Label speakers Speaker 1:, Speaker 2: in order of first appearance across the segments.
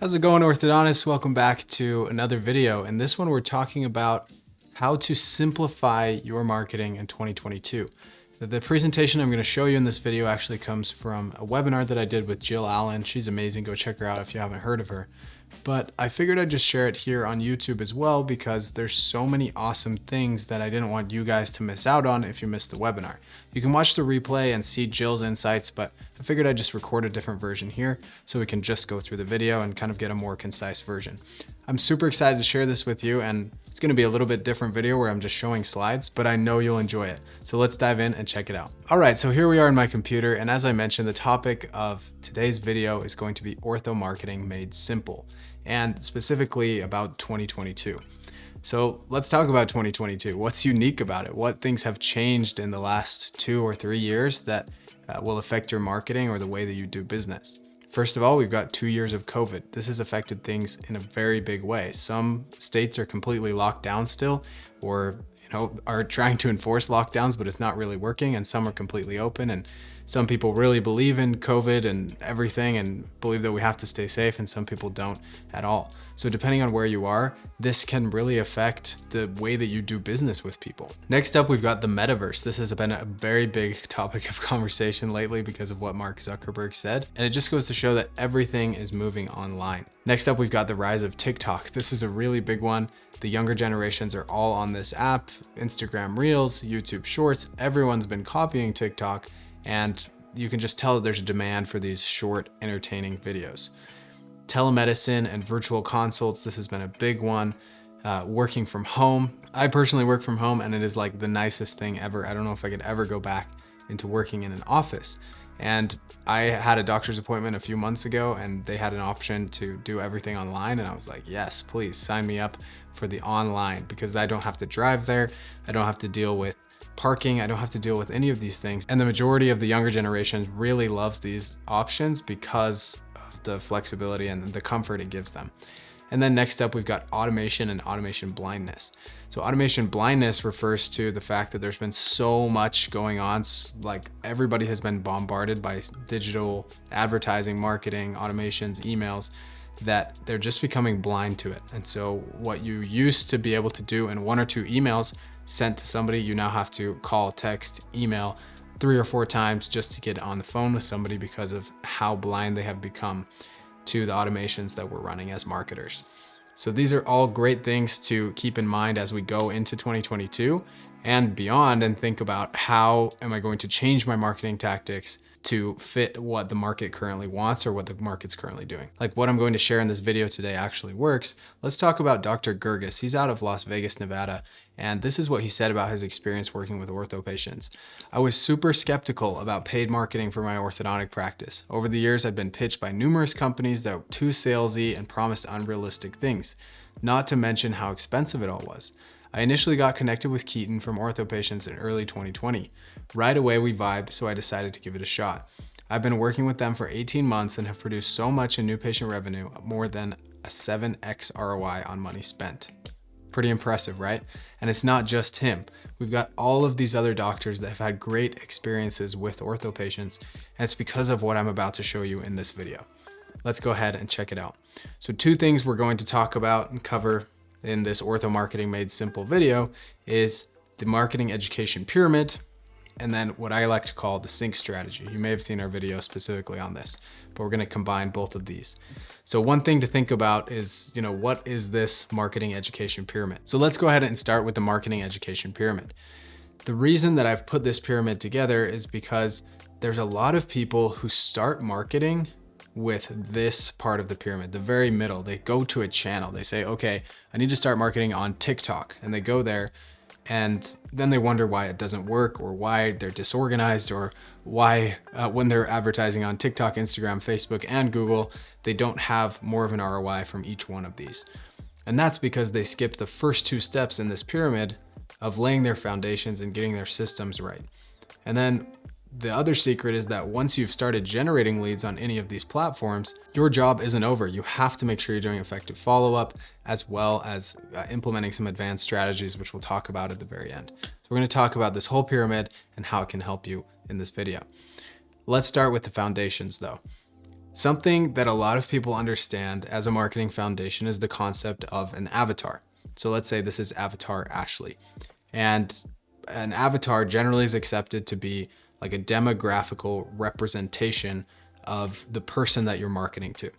Speaker 1: How's it going, orthodontists? Welcome back to another video. In this one, we're talking about how to simplify your marketing in 2022. The presentation I'm going to show you in this video actually comes from a webinar that I did with Jill Allen. She's amazing. Go check her out if you haven't heard of her. But I figured I'd just share it here on YouTube as well because there's so many awesome things that I didn't want you guys to miss out on if you missed the webinar. You can watch the replay and see Jill's insights, but I figured I'd just record a different version here so we can just go through the video and kind of get a more concise version. I'm super excited to share this with you, and it's going to be a little bit different video where I'm just showing slides, but I know you'll enjoy it. So let's dive in and check it out. All right, so here we are in my computer, and as I mentioned, the topic of today's video is going to be ortho marketing made simple, and specifically about 2022. So let's talk about 2022. What's unique about it? What things have changed in the last 2 or 3 years that will affect your marketing or the way that you do business? First of all, we've got 2 years of COVID. This has affected things in a very big way. Some states are completely locked down still, or are trying to enforce lockdowns, but it's not really working, and some are completely open, and some people really believe in COVID and everything and believe that we have to stay safe, and some people don't at all. So depending on where you are, this can really affect the way that you do business with people. Next up, we've got the metaverse. This has been a very big topic of conversation lately because of what Mark Zuckerberg said, and it just goes to show that everything is moving online. Next up, we've got the rise of TikTok. This is a really big one. The younger generations are all on this app, Instagram Reels, YouTube Shorts. Everyone's been copying TikTok, and you can just tell that there's a demand for these short, entertaining videos. Telemedicine and virtual consults, this has been a big one. Working from home. I personally work from home, and it is like the nicest thing ever. I don't know if I could ever go back into working in an office. And I had a doctor's appointment a few months ago, and they had an option to do everything online. And I was like, yes, please sign me up for the online, because I don't have to drive there. I don't have to deal with parking. I don't have to deal with any of these things. And the majority of the younger generation really loves these options because of the flexibility and the comfort it gives them. And then next up, we've got automation and automation blindness. So automation blindness refers to the fact that there's been so much going on. Like, everybody has been bombarded by digital advertising, marketing, automations, emails, that they're just becoming blind to it. And so what you used to be able to do in 1 or 2 emails sent to somebody, you now have to call, text, email 3 or 4 times just to get on the phone with somebody because of how blind they have become to the automations that we're running as marketers. So these are all great things to keep in mind as we go into 2022 and beyond, and think about, how am I going to change my marketing tactics to fit what the market currently wants or what the market's currently doing. Like what I'm going to share in this video today actually works. Let's talk about Dr. Gerges. He's out of Las Vegas, Nevada, and this is what he said about his experience working with OrthoPatients. I was super skeptical about paid marketing for my orthodontic practice. Over the years, I've been pitched by numerous companies that were too salesy and promised unrealistic things, not to mention how expensive it all was. I initially got connected with Keaton from OrthoPatients in early 2020. Right away we vibed, so I decided to give it a shot. I've been working with them for 18 months and have produced so much in new patient revenue, more than a 7x ROI on money spent. Pretty impressive, right? And it's not just him. We've got all of these other doctors that have had great experiences with OrthoPatients, and it's because of what I'm about to show you in this video. Let's go ahead and check it out. So 2 things we're going to talk about and cover in this Ortho Marketing Made Simple video is the marketing education pyramid, and then what I like to call the sync strategy. You may have seen our video specifically on this, but we're going to combine both of these. So one thing to think about is, what is this marketing education pyramid? So let's go ahead and start with the marketing education pyramid. The reason that I've put this pyramid together is because there's a lot of people who start marketing with this part of the pyramid, the very middle. They go to a channel, they say, okay, I need to start marketing on TikTok, and they go there, and then they wonder why it doesn't work, or why they're disorganized, or why when they're advertising on TikTok, Instagram, Facebook, and Google, they don't have more of an ROI from each one of these. And that's because they skipped the first 2 steps in this pyramid of laying their foundations and getting their systems right. And then the other secret is that once you've started generating leads on any of these platforms, your job isn't over. You have to make sure you're doing effective follow-up, as well as implementing some advanced strategies, which we'll talk about at the very end. So we're going to talk about this whole pyramid and how it can help you in this video. Let's start with the foundations though. Something that a lot of people understand as a marketing foundation is the concept of an avatar. So let's say this is Avatar Ashley. And an avatar generally is accepted to be like a demographical representation of the person that you're marketing to.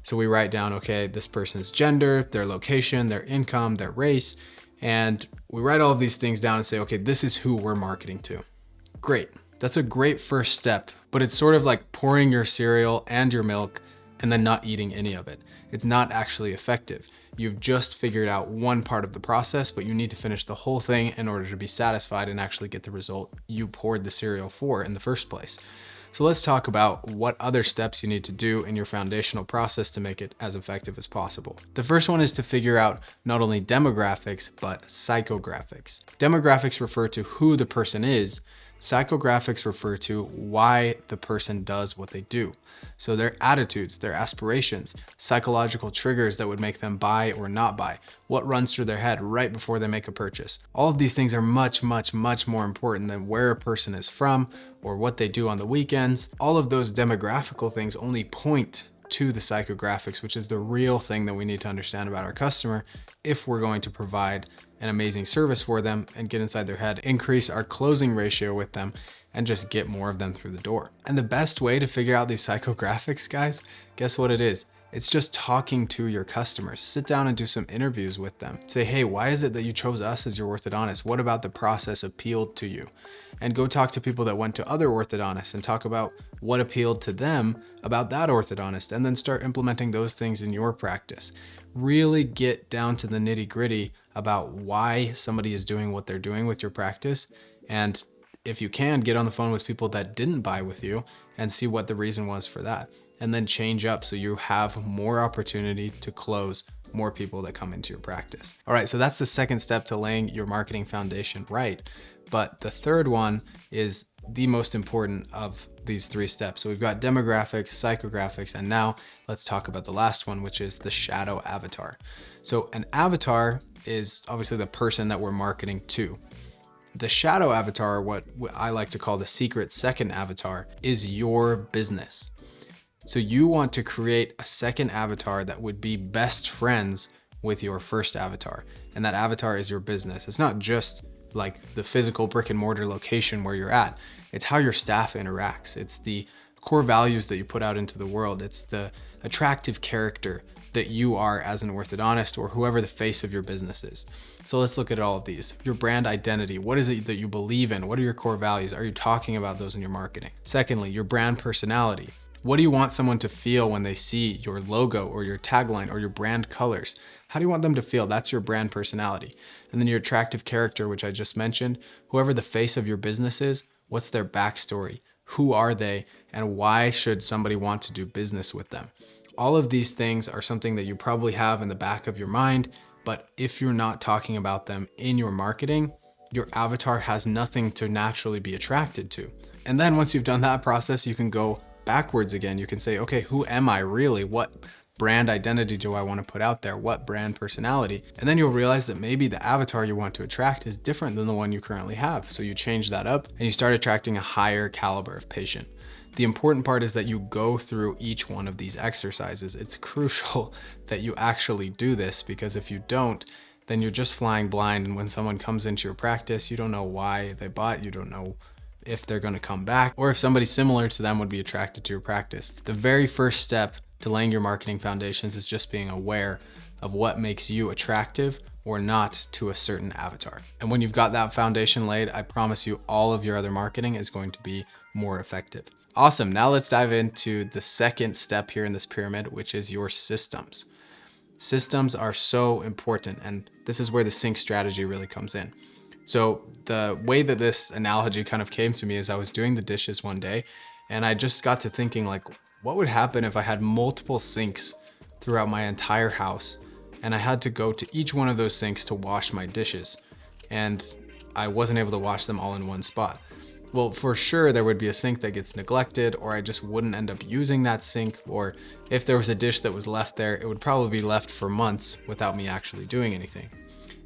Speaker 1: So we write down, okay, this person's gender, their location, their income, their race, and we write all of these things down and say, okay, this is who we're marketing to. Great. That's a great first step, but it's sort of like pouring your cereal and your milk and then not eating any of it. It's not actually effective. You've just figured out one part of the process, but you need to finish the whole thing in order to be satisfied and actually get the result you poured the cereal for in the first place. So let's talk about what other steps you need to do in your foundational process to make it as effective as possible. The first one is to figure out not only demographics, but psychographics. Demographics refer to who the person is. Psychographics refer to why the person does what they do. So their attitudes, their aspirations, psychological triggers that would make them buy or not buy, what runs through their head right before they make a purchase. All of these things are much more important than where a person is from or what they do on the weekends. All of those demographical things only point to the psychographics, which is the real thing that we need to understand about our customer if we're going to provide an amazing service for them and get inside their head, increase our closing ratio with them, and just get more of them through the door. And the best way to figure out these psychographics, guys, guess what it is? It's just talking to your customers. Sit down and do some interviews with them. Say, hey, why is it that you chose us as your orthodontist? What about the process appealed to you? And go talk to people that went to other orthodontists and talk about what appealed to them about that orthodontist, and then start implementing those things in your practice. Really get down to the nitty-gritty about why somebody is doing what they're doing with your practice. And if you can, get on the phone with people that didn't buy with you and see what the reason was for that. And then change up so you have more opportunity to close more people that come into your practice. All right, so that's the second step to laying your marketing foundation right. But the third one is the most important of these three steps. So we've got demographics, psychographics, and now let's talk about the last one, which is the shadow avatar. So an avatar is obviously the person that we're marketing to. The shadow avatar, what I like to call the secret second avatar, is your business. So you want to create a second avatar that would be best friends with your first avatar. And that avatar is your business. It's not just like the physical brick and mortar location where you're at. It's how your staff interacts. It's the core values that you put out into the world. It's the attractive character that you are as an orthodontist or whoever the face of your business is. So let's look at all of these. Your brand identity. What is it that you believe in? What are your core values? Are you talking about those in your marketing? Secondly, your brand personality. What do you want someone to feel when they see your logo or your tagline or your brand colors? How do you want them to feel? That's your brand personality. And then your attractive character, which I just mentioned, whoever the face of your business is, what's their backstory? Who are they? And why should somebody want to do business with them? All of these things are something that you probably have in the back of your mind, but if you're not talking about them in your marketing, your avatar has nothing to naturally be attracted to. And then once you've done that process, you can go backwards again. You can say, okay, who am I really? What brand identity do I want to put out there? What brand personality? And then you'll realize that maybe the avatar you want to attract is different than the one you currently have. So you change that up and you start attracting a higher caliber of patient. The important part is that you go through each one of these exercises. It's crucial that you actually do this, because if you don't, then you're just flying blind. And when someone comes into your practice, you don't know why they bought, you don't know if they're going to come back, or if somebody similar to them would be attracted to your practice. The very first step to laying your marketing foundations is just being aware of what makes you attractive or not to a certain avatar. And when you've got that foundation laid, I promise you all of your other marketing is going to be more effective. Awesome. Now let's dive into the second step here in this pyramid, which is your systems. Systems are so important, and this is where the sync strategy really comes in. So the way that this analogy kind of came to me is I was doing the dishes one day, and I just got to thinking, like, what would happen if I had multiple sinks throughout my entire house, and I had to go to each one of those sinks to wash my dishes, and I wasn't able to wash them all in one spot? Well, for sure, there would be a sink that gets neglected, or I just wouldn't end up using that sink, or if there was a dish that was left there, it would probably be left for months without me actually doing anything.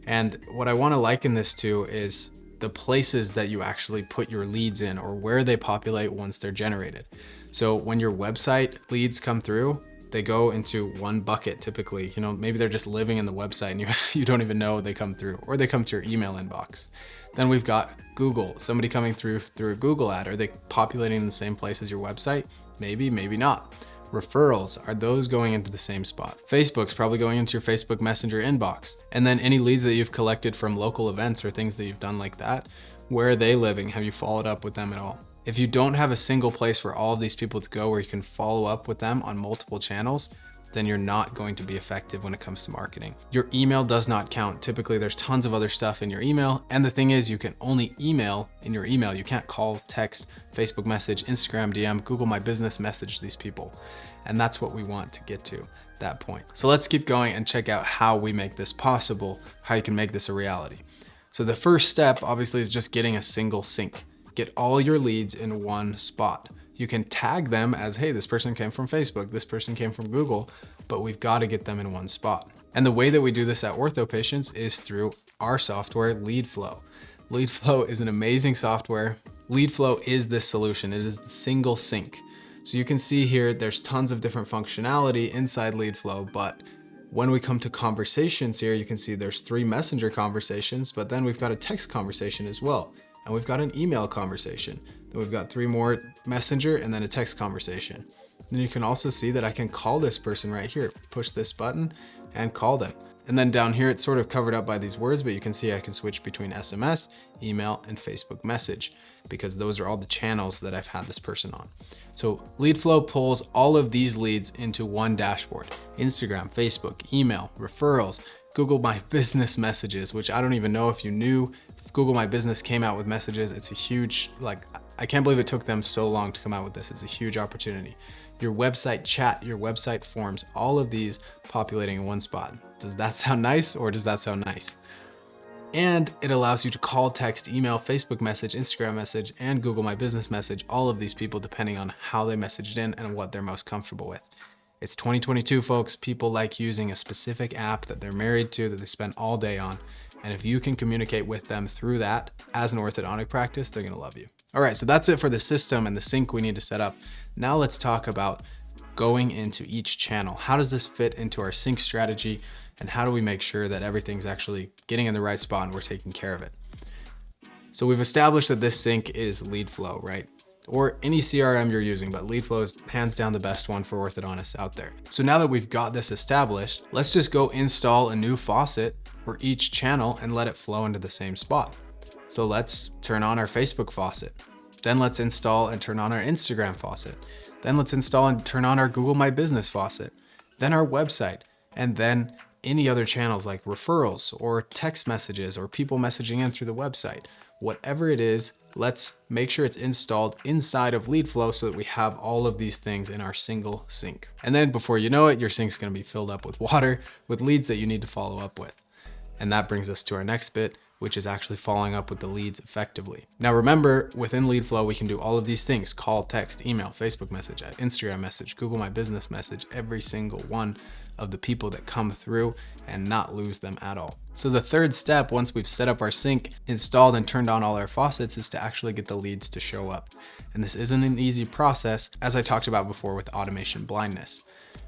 Speaker 1: And what I want to liken this to is the places that you actually put your leads in, or where they populate once they're generated. So when your website leads come through, they go into one bucket typically. Maybe they're just living in the website and you don't even know they come through, or they come to your email inbox. Then we've got Google, somebody coming through a Google ad. Are they populating in the same place as your website? Maybe, maybe not. Referrals, are those going into the same spot? Facebook's probably going into your Facebook Messenger inbox. And then any leads that you've collected from local events or things that you've done like that, where are they living? Have you followed up with them at all? If you don't have a single place for all of these people to go where you can follow up with them on multiple channels, then you're not going to be effective when it comes to marketing. Your email does not count. Typically, there's tons of other stuff in your email. And the thing is, you can only email in your email. You can't call, text, Facebook message, Instagram DM, Google My Business message these people. And that's what we want to get to, that point. So let's keep going and check out how we make this possible, how you can make this a reality. So the first step, obviously, is just getting a single sync. Get all your leads in one spot. You can tag them as, hey, this person came from Facebook, this person came from Google, but we've got to get them in one spot. And the way that we do this at OrthoPatients is through our software, LeadFlow. LeadFlow is an amazing software. LeadFlow is this solution. It is the single sync. So you can see here, there's tons of different functionality inside LeadFlow, but when we come to conversations here, you can see there's 3 messenger conversations, but then we've got a text conversation as well. And we've got an email conversation. Then we've got 3 more messenger and then a text conversation. Then you can also see that I can call this person right here. Push this button and call them. And then down here, it's sort of covered up by these words, but you can see I can switch between SMS, email, and Facebook message, because those are all the channels that I've had this person on. So LeadFlow pulls all of these leads into one dashboard: Instagram, Facebook, email, referrals, Google My Business messages, which I don't even know if you knew. If Google My Business came out with messages, it's a huge, I can't believe it took them so long to come out with this. It's a huge opportunity. Your website chat, your website forms, all of these populating in one spot. Does that sound nice, or does that sound nice? And it allows you to call, text, email, Facebook message, Instagram message, and Google My Business message, all of these people depending on how they messaged in and what they're most comfortable with. It's 2022, folks. People like using a specific app that they're married to, that they spend all day on. And if you can communicate with them through that as an orthodontic practice, they're gonna love you. All right, so that's it for the system and the sync we need to set up. Now let's talk about going into each channel. How does this fit into our sync strategy? And how do we make sure that everything's actually getting in the right spot and we're taking care of it? So we've established that this sync is LeadFlow, right? Or any CRM you're using, but LeadFlow is hands down the best one for orthodontists out there. So now that we've got this established, let's just go install a new faucet for each channel and let it flow into the same spot. So let's turn on our Facebook faucet. Then let's install and turn on our Instagram faucet. Then let's install and turn on our Google My Business faucet. Then our website, and then any other channels like referrals or text messages or people messaging in through the website. Whatever it is, let's make sure it's installed inside of LeadFlow so that we have all of these things in our single sync. And then before you know it, your sync's gonna be filled up with water, with leads that you need to follow up with. And that brings us to our next bit, which is actually following up with the leads effectively. Now remember, within LeadFlow, we can do all of these things: call, text, email, Facebook message, Instagram message, Google My Business message, every single one of the people that come through, and not lose them at all. So the third step, once we've set up our sync, installed and turned on all our faucets, is to actually get the leads to show up. And this isn't an easy process, as I talked about before with automation blindness.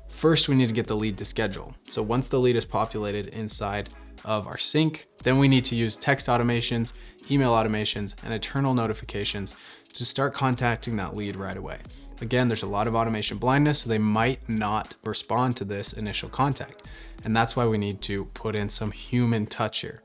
Speaker 1: First, we need to get the lead to schedule. So once the lead is populated inside of our sync, then we need to use text automations, email automations, and internal notifications to start contacting that lead right away. Again, there's a lot of automation blindness, so they might not respond to this initial contact. And that's why we need to put in some human touch here.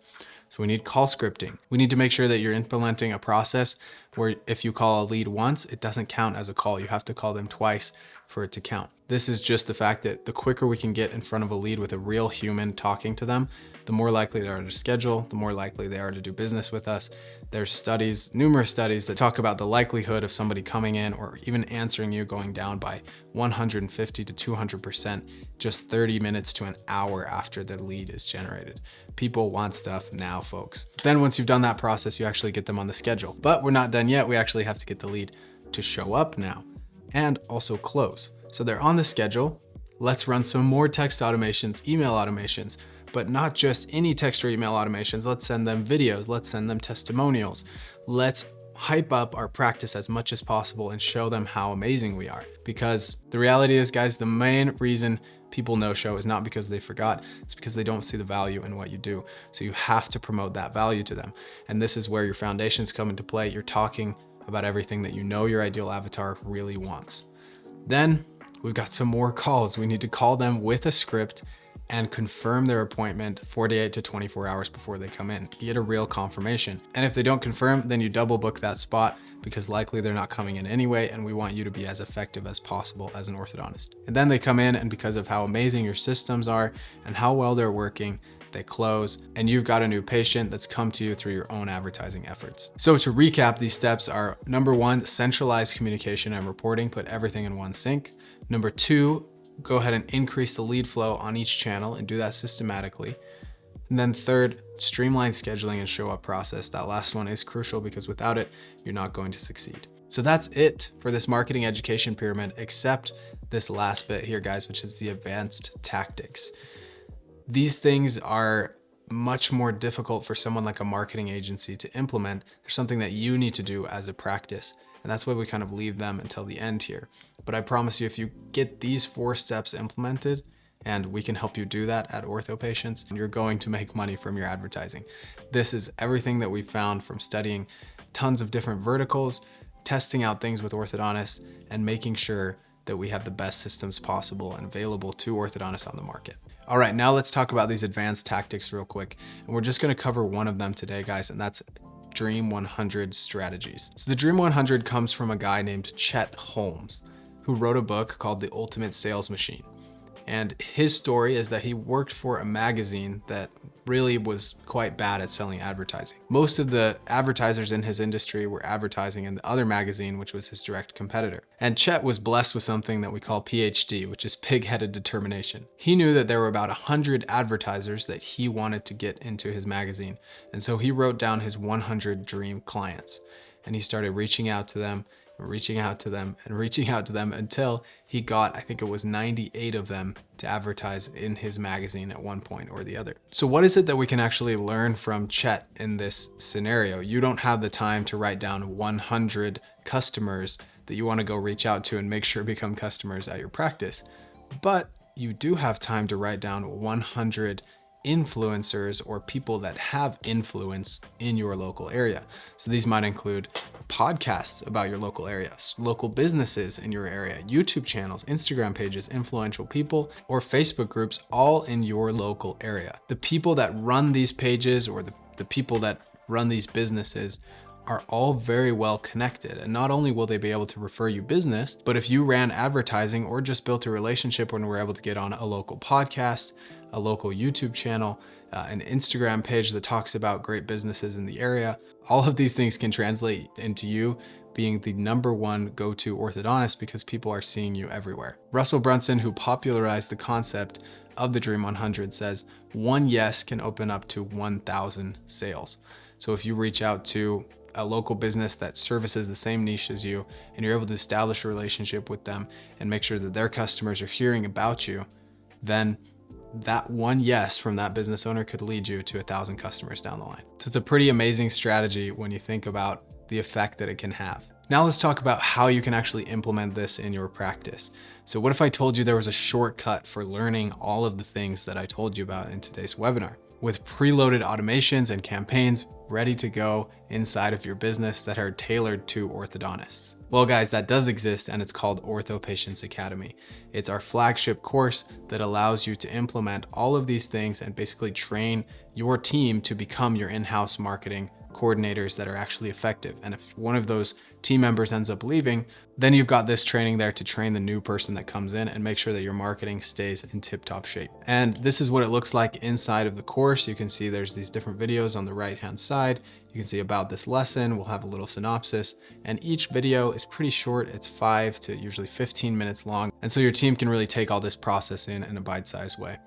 Speaker 1: So we need call scripting. We need to make sure that you're implementing a process where if you call a lead once, it doesn't count as a call. You have to call them twice for it to count. This is just the fact that the quicker we can get in front of a lead with a real human talking to them, the more likely they are to schedule, the more likely they are to do business with us. There's studies, numerous studies that talk about the likelihood of somebody coming in or even answering you going down by 150 to 200% just 30 minutes to an hour after the lead is generated. People want stuff now, folks. Then once you've done that process, you actually get them on the schedule. But we're not done yet. We actually have to get the lead to show up now and also close. So they're on the schedule. Let's run some more text automations, email automations, but not just any text or email automations. Let's send them videos. Let's send them testimonials. Let's hype up our practice as much as possible and show them how amazing we are. Because the reality is, guys, the main reason people no-show is not because they forgot, it's because they don't see the value in what you do. So you have to promote that value to them. And this is where your foundations come into play. You're talking about everything that you know your ideal avatar really wants. Then we've got some more calls. We need to call them with a script and confirm their appointment 48 to 24 hours before they come in. Get a real confirmation. And if they don't confirm, then you double book that spot, because likely they're not coming in anyway, and we want you to be as effective as possible as an orthodontist. And then they come in, and because of how amazing your systems are and how well they're working, they close, and you've got a new patient that's come to you through your own advertising efforts. So to recap, these steps are: number one, centralize communication and reporting, put everything in one sync. Number two, go ahead and increase the lead flow on each channel and do that systematically. And then third, streamline scheduling and show up process. That last one is crucial, because without it, you're not going to succeed. So that's it for this marketing education pyramid, except this last bit here, guys, which is the advanced tactics. These things are much more difficult for someone like a marketing agency to implement. There's something that you need to do as a practice. And that's why we kind of leave them until the end here. But I promise you, if you get these 4 steps implemented, and we can help you do that at OrthoPatients, you're going to make money from your advertising. This is everything that we found from studying tons of different verticals, testing out things with orthodontists, and making sure that we have the best systems possible and available to orthodontists on the market. All right, now let's talk about these advanced tactics real quick. And we're just gonna cover one of them today, guys, and that's Dream 100 strategies. So the Dream 100 comes from a guy named Chet Holmes, who wrote a book called The Ultimate Sales Machine. And his story is that he worked for a magazine that really was quite bad at selling advertising. Most of the advertisers in his industry were advertising in the other magazine, which was his direct competitor. And Chet was blessed with something that we call PhD, which is pig-headed determination. He knew that there were about 100 advertisers that he wanted to get into his magazine. And so he wrote down his 100 dream clients, and he started reaching out to them, reaching out to them until he got, I think it was 98 of them to advertise in his magazine at one point or the other. So what is it that we can actually learn from Chet in this scenario? You don't have the time to write down 100 customers that you want to go reach out to and make sure become customers at your practice, but you do have time to write down 100 influencers or people that have influence in your local area. So these might include podcasts about your local area, local businesses in your area, YouTube channels, Instagram pages, influential people, or Facebook groups, all in your local area. The people that run these pages or the people that run these businesses are all very well connected. And not only will they be able to refer you business, but if you ran advertising or just built a relationship when we're able to get on a local podcast, a local YouTube channel, an Instagram page that talks about great businesses in the area, all of these things can translate into you being the #1 go-to orthodontist because people are seeing you everywhere. Russell Brunson, who popularized the concept of the Dream 100, says 1 yes can open up to 1,000 sales. So if you reach out to a local business that services the same niche as you, and you're able to establish a relationship with them and make sure that their customers are hearing about you, then that 1 yes from that business owner could lead you to 1,000 customers down the line. So it's a pretty amazing strategy when you think about the effect that it can have. Now let's talk about how you can actually implement this in your practice. So what if I told you there was a shortcut for learning all of the things that I told you about in today's webinar, with preloaded automations and campaigns ready to go inside of your business that are tailored to orthodontists? Well, guys, that does exist, and it's called OrthoPatients Academy. It's our flagship course that allows you to implement all of these things and basically train your team to become your in-house marketing coordinators that are actually effective. And if one of those team members ends up leaving, then you've got this training there to train the new person that comes in and make sure that your marketing stays in tip-top shape. And this is what it looks like inside of the course. You can see there's these different videos on the right-hand side. You can see about this lesson. We'll have a little synopsis, and each video is pretty short. It's 5 to usually 15 minutes long. And so your team can really take all this process in a bite-sized way.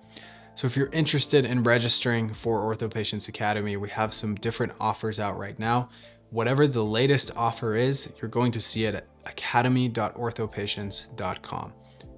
Speaker 1: So if you're interested in registering for OrthoPatients Academy, we have some different offers out right now. Whatever the latest offer is, you're going to see it at academy.orthopatients.com.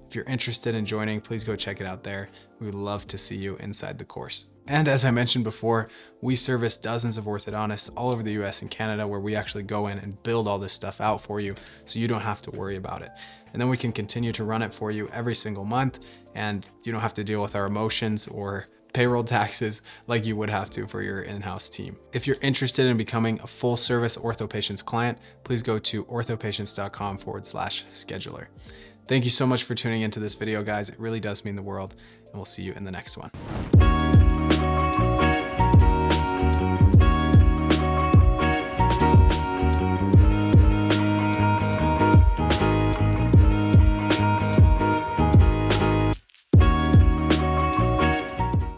Speaker 1: If you're interested in joining, please go check it out there. We would love to see you inside the course. And as I mentioned before, we service dozens of orthodontists all over the US and Canada where we actually go in and build all this stuff out for you so you don't have to worry about it. And then we can continue to run it for you every single month, and you don't have to deal with our emotions or payroll taxes like you would have to for your in-house team. If you're interested in becoming a full service OrthoPatients client, please go to orthopatients.com/scheduler. Thank you so much for tuning into this video, guys. It really does mean the world, and we'll see you in the next one.